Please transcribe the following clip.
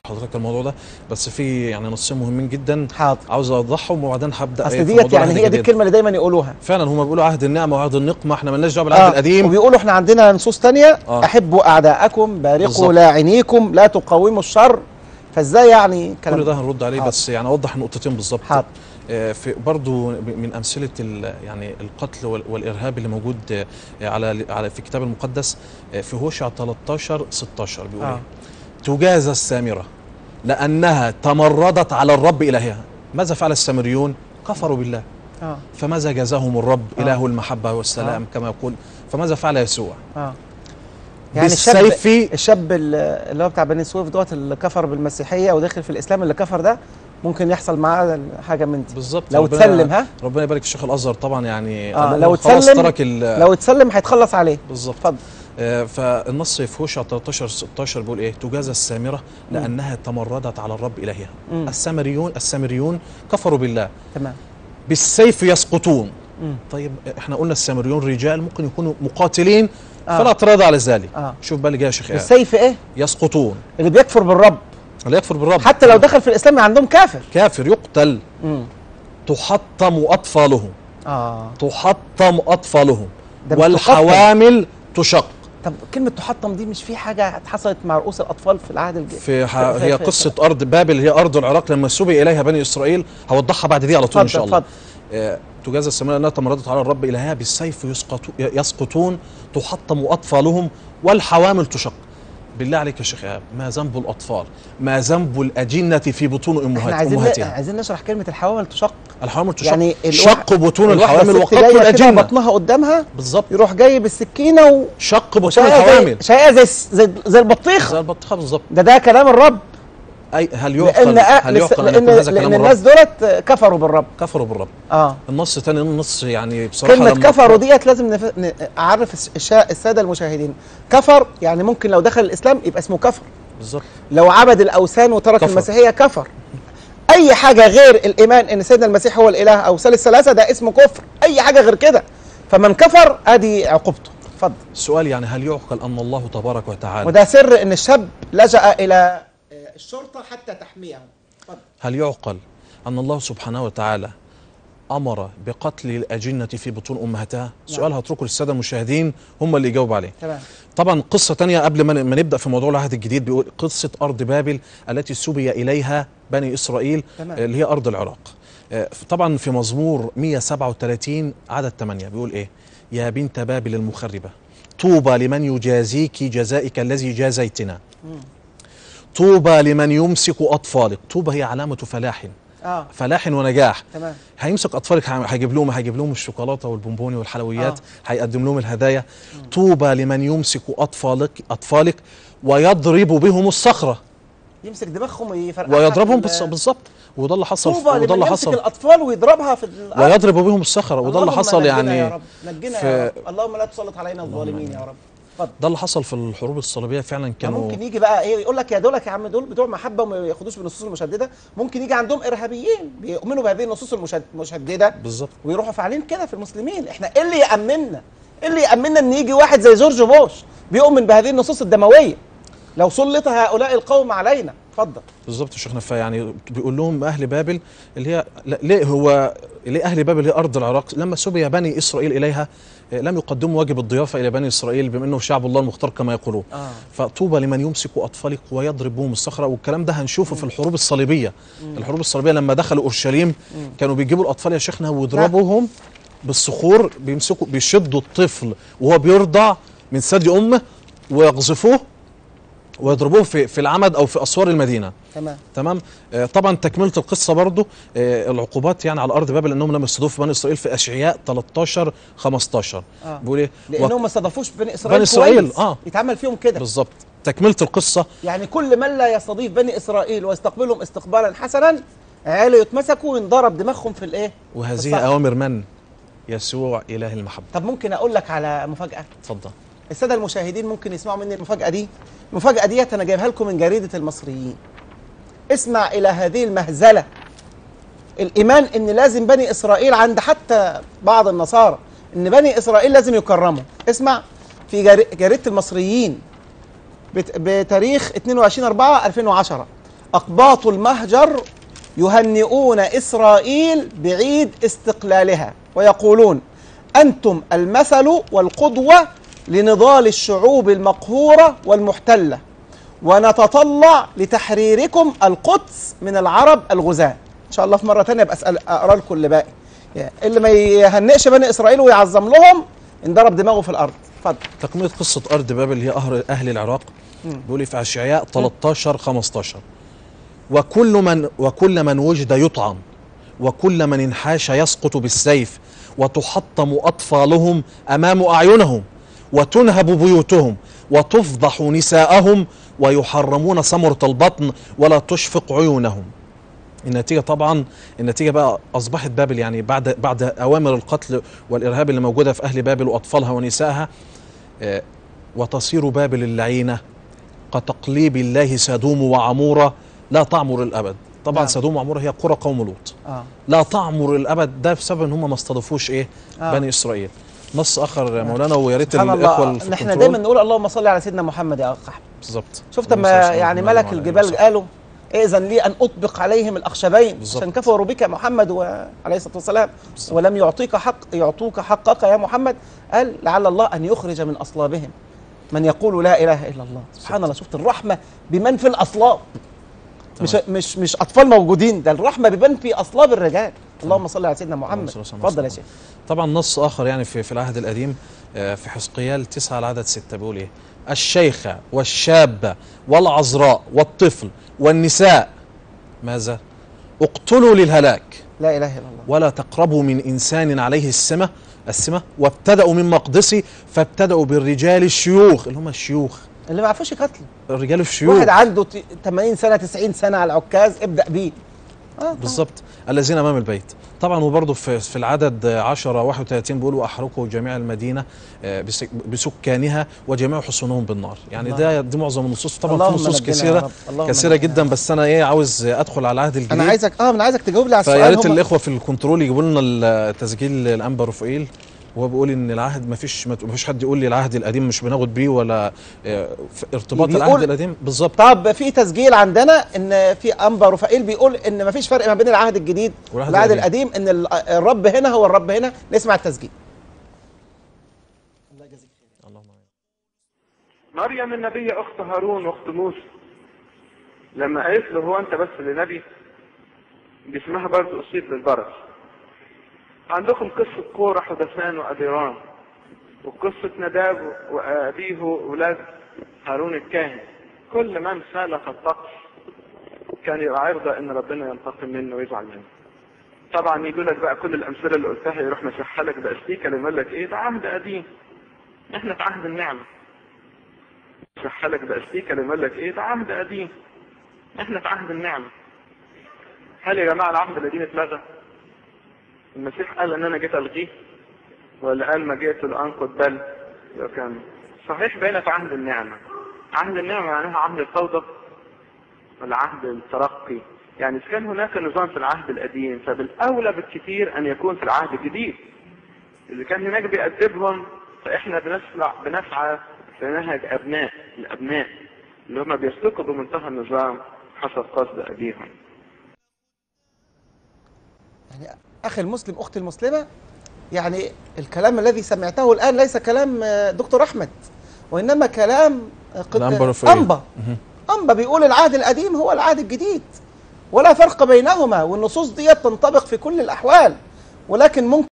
حضرتك الموضوع ده، بس في يعني نصين مهمين جدا. حاضر. عاوز اوضحهم وبعدين هبدا. اصل ديت يعني هي دي الكلمه اللي دايما يقولوها فعلا. هم بيقولوا عهد النعمه وعهد النقمه، احنا مالناش دعوه بالعهد القديم. وبيقولوا احنا عندنا نصوص ثانيه احبوا اعداءكم، بارقوا لاعنيكم، لا تقاوموا الشر. فازاي يعني كل ده هنرد عليه. بس يعني اوضح نقطتين بالظبط. حاضر. في برضو من امثله يعني القتل والارهاب اللي موجود على في الكتاب المقدس، في هوشع 13:16 بيقول ايه؟ تجازى السامره لانها تمردت على الرب الهها. ماذا فعل السامريون؟ كفروا بالله. فماذا جازاهم الرب اله المحبه والسلام كما يقول؟ فماذا فعل يسوع؟ يعني الشاب اللي هو بتاع بني سويف دوت اللي كفر بالمسيحيه ودخل في الاسلام، اللي كفر ده ممكن يحصل معاه حاجه من دي بالظبط. لو تسلم. ربنا يبارك الشيخ الازهر طبعا. يعني لو تسلم هيتخلص عليه. بالظبط. اتفضل. فالنص في هوشع 13:16 بيقول ايه؟ تجازى السامره لانها تمردت على الرب الهها. السامريون كفروا بالله. تمام. بالسيف يسقطون. طيب احنا قلنا السامريون رجال ممكن يكونوا مقاتلين، فلا اعتراض على ذلك. شوف بقى اللي جاي يا شيخ. بالسيف ايه؟ يسقطون. اللي بيكفر بالرب، اللي يكفر بالرب حتى لو دخل في الاسلام عندهم كافر يقتل. تحطم اطفالهم. تحطم اطفالهم والحوامل تشق. طب كلمة تحطم دي مش في حاجة حصلت مع رؤوس الأطفال في العهد هي قصة أرض بابل، هي أرض العراق لما سبي إليها بني إسرائيل. هوضحها بعد دي على طول إن شاء الله. تجازى السامرة لأنها تمردت على الرب إلهها، بالسيف يسقطون، تحطم أطفالهم والحوامل تشق. بالله عليك يا شيخ إيهاب، ما ذنب الأطفال؟ ما ذنب الأجنة في بطون أمهاتها؟ عايزين نشرح كلمة الحوامل تشق. الحوامل تشق يعني شق بطون الحوامل وقتل الأجنة. بطنها قدامها بالظبط، يروح جاي بالسكينة شق بطون الحوامل. شيء زي البطيخة. زي البطيخة بالظبط. ده كلام الرب. هل يعقل لأن هذا كلام الرب؟ الناس دولت كفروا بالرب. كفروا بالرب. النص تاني النص يعني بصراحة كلمة كفروا ديت لازم أعرف السادة المشاهدين. كفر يعني ممكن لو دخل الإسلام يبقى اسمه كفر. بالظبط. لو عبد الأوثان وترك المسيحية كفر. أي حاجة غير الإيمان إن سيدنا المسيح هو الإله أو ثالث ثلاثة ده اسمه كفر. أي حاجة غير كده فمن كفر أدي عقوبته. اتفضل. السؤال يعني هل يعقل أن الله تبارك وتعالى، وده سر إن الشاب لجأ إلى الشرطة حتى تحميه. هل يعقل أن الله سبحانه وتعالى أمر بقتل الأجنة في بطون أمهاتها؟ سؤال هتركه للسادة المشاهدين هم اللي يجاوبوا عليه. تمام. طبعا قصة تانية قبل ما نبدأ في موضوع العهد الجديد، بيقول قصة أرض بابل التي سبي إليها بني إسرائيل. تمام. اللي هي أرض العراق. طبعا في مزمور 137 عدد 8 بيقول إيه؟ يا بنت بابل المخربة طوبى لمن يجازيك جزائك الذي جازيتنا. طوبى لمن يمسك أطفالك. طوبى هي علامة فلاح. فلاح ونجاح. تمام. هيمسك أطفالك، هيجيب لهم الشوكولاتة والبونبوني والحلويات. هيقدم لهم الهدايا. طوبى لمن يمسك أطفالك ويضرب بهم الصخرة. يمسك دماغهم ويفرقعها ويضربهم بالظبط. وده اللي حصل. وده اللي حصل. يمسك الأطفال ويضربها في الأرض ويضرب بهم الصخرة. وده اللي حصل يعني. يا رب نجينا يا رب. اللهم لا تسلط علينا الظالمين يا رب. ده اللي حصل في الحروب الصليبيه فعلا. كانوا ممكن يجي بقى ايه يقول لك يا دولك يا عم دول بتوع محبه وما ياخدوش بالنصوص المشدده. ممكن يجي عندهم ارهابيين بيؤمنوا بهذه النصوص المشدده بالظبط، ويروحوا فاعلين كده في المسلمين. احنا ايه اللي يامننا؟ ايه اللي يامننا ان يجي واحد زي جورج بوش بيؤمن بهذه النصوص الدمويه لو سلط هؤلاء القوم علينا؟ اتفضل. بالظبط يا شيخنا. فيعني بيقول لهم اهل بابل اللي هي ليه اهل بابل هي ارض العراق لما سبي بني اسرائيل اليها لم يقدموا واجب الضيافه الى بني اسرائيل بما انه شعب الله المختار كما يقولون. فطوبى لمن يمسك اطفالك ويضرب بهم الصخره. والكلام ده هنشوفه في الحروب الصليبيه. الحروب الصليبيه لما دخلوا اورشليم كانوا بيجيبوا الاطفال يا شيخنا ويضربوهم بالصخور. بيشدوا الطفل وهو بيرضع من ثدي امه ويقذفوه ويضربوه في العمد او في اسوار المدينه. تمام. طبعا تكمله القصه برضو العقوبات يعني على ارض بابل انهم لم يستضيفوا بني اسرائيل في اشعياء 13:15 بيقول ايه؟ لانهم ما استضافوش بني اسرائيل يتعمل فيهم كده. بالظبط. تكمله القصه يعني كل من لا يستضيف بني اسرائيل ويستقبلهم استقبالا حسنا عياله يتمسكوا وينضرب دماغهم في الايه؟ وهذه اوامر من؟ يسوع اله المحبه. طب ممكن اقول لك على مفاجاه؟ اتفضل. الساده المشاهدين ممكن يسمعوا مني المفاجاه دي. المفاجاه ديت انا جايبها لكم من جريده المصريين. اسمع الى هذه المهزله. الايمان ان لازم بني اسرائيل عند حتى بعض النصارى ان بني اسرائيل لازم يكرموا. اسمع في جريده المصريين بتاريخ 22/4/2010 أقباط المهجر يهنئون إسرائيل بعيد استقلالها ويقولون أنتم المثل والقدوة لنضال الشعوب المقهورة والمحتلة، ونتطلع لتحريركم القدس من العرب الغزاة. إن شاء الله في مرة تانية بأسأل أقرأ لكم اللي باقي. اللي ما يهنئش بني إسرائيل ويعظم لهم انضرب دماغه في الأرض. اتفضل. تكملة قصة أرض بابل هي أهل العراق. بيقول في أشعياء 13:15 وكل من وجد يطعن، وكل من انحاش يسقط بالسيف، وتحطم أطفالهم أمام أعينهم، وتنهب بيوتهم، وتفضح نساءهم، ويحرمون ثمرة البطن ولا تشفق عيونهم. النتيجة طبعا، النتيجة بقى أصبحت بابل يعني بعد أوامر القتل والإرهاب اللي موجودة في أهل بابل وأطفالها ونسائها، وتصير بابل اللعينة كتقليب الله سدوم وعمورة لا تعمر الأبد. طبعا نعم. سدوم وعمورة هي قرى قوم لوط. لا تعمر الأبد، ده بسبب ان هم ما استضافوش بني إسرائيل. نص آخر مولانا، ويا ريت الإخوة نحن دايما نقول اللهم صل على سيدنا محمد يا أخ أحمد. بالظبط. شفت لما يعني ملك الجبال قالوا إذن لي أن أطبق عليهم الأخشبين عشان كفروا بك محمد عليه الصلاة والسلام ولم يعطوك حقك يا محمد، قال لعل الله أن يخرج من أصلابهم من يقول لا إله إلا الله. سبحان الله، شفت الرحمة بمن في الأصلاب، مش أطفال موجودين، ده الرحمة بمن في أصلاب الرجال. اللهم صل على سيدنا محمد. اتفضل يا شيخ. طبعا نص آخر يعني في العهد القديم في حزقيال 9 العدد 6 بيقول إيه؟ الشيخة والشابة والعذراء والطفل والنساء ماذا؟ اقتلوا للهلاك، لا إله إلا الله، ولا تقربوا من إنسان عليه السمة وابتدأوا من مقدسي، فابتدأوا بالرجال الشيوخ، اللي هم الشيوخ اللي ما عرفوش يقتلوا. الرجال الشيوخ، واحد عنده 80 سنة 90 سنة على العكاز ابدأ بيه. بالظبط. الذين أمام البيت. طبعا وبرضه في العدد 10:31 بيقولوا أحرقوا جميع المدينة بسكانها وجميع حصونهم بالنار. يعني دي معظم النصوص. طبعا في نصوص كثيرة جدا، بس أنا عاوز أدخل على العهد الجديد. أنا عايزك تجاوب لي على السؤال. فيا ريت الإخوة في الكنترول يجيبوا لنا تسجيل الأنبا رفائيل، وهو بيقول ان العهد ما فيش حد يقول لي العهد القديم مش بناخد بيه، ولا ارتباط العهد القديم بالظبط. طب في تسجيل عندنا ان في انبا رفائيل بيقول ان ما فيش فرق ما بين العهد الجديد والعهد القديم، ان الرب هنا هو الرب هنا. نسمع التسجيل. الله يجزيك خير. اللهم امين. مريم النبية اخت هارون واخت موسى لما قالت له هو انت بس اللي نبي، جسمها برضه اصيب بالبرص. عندكم قصة كورح ودثان وأبيرام، وقصة نداب وأبيه ولاد هارون الكاهن. كل من خالف الطقس كان يبقى عرضة إن ربنا ينتقم منه ويزعل منه. طبعا يقول لك بقى كل الأمثلة اللي قلتها يروح مسحها لك بأستيكة اللي يقول لك إيه ده عهد قديم، إحنا في عهد النعمة. مسحها لك بأستيكة اللي يقول لك إيه ده عهد قديم، إحنا في عهد النعمة. هل يا جماعة العهد القديم اتلغى؟ المسيح قال ان انا جيت الغيه، ولا قال ما جئت لانقض بل؟ لو كان صحيح بين في عهد النعمه. عهد النعمه معناها عهد الفوضى ولا عهد الترقي؟ يعني اذا كان هناك نظام في العهد القديم فبالاولى بالكثير ان يكون في العهد الجديد. اذا كان هناك بيأدبهم فاحنا بنسعى في نهج الابناء اللي هم بيسلكوا بمنتهى النظام حسب قصد ابيهم. يعني أخي المسلم أختي المسلمة، يعني الكلام الذي سمعته الآن ليس كلام دكتور أحمد، وإنما كلام أنبا بيقول العهد القديم هو العهد الجديد ولا فرق بينهما، والنصوص دي تنطبق في كل الأحوال، ولكن ممكن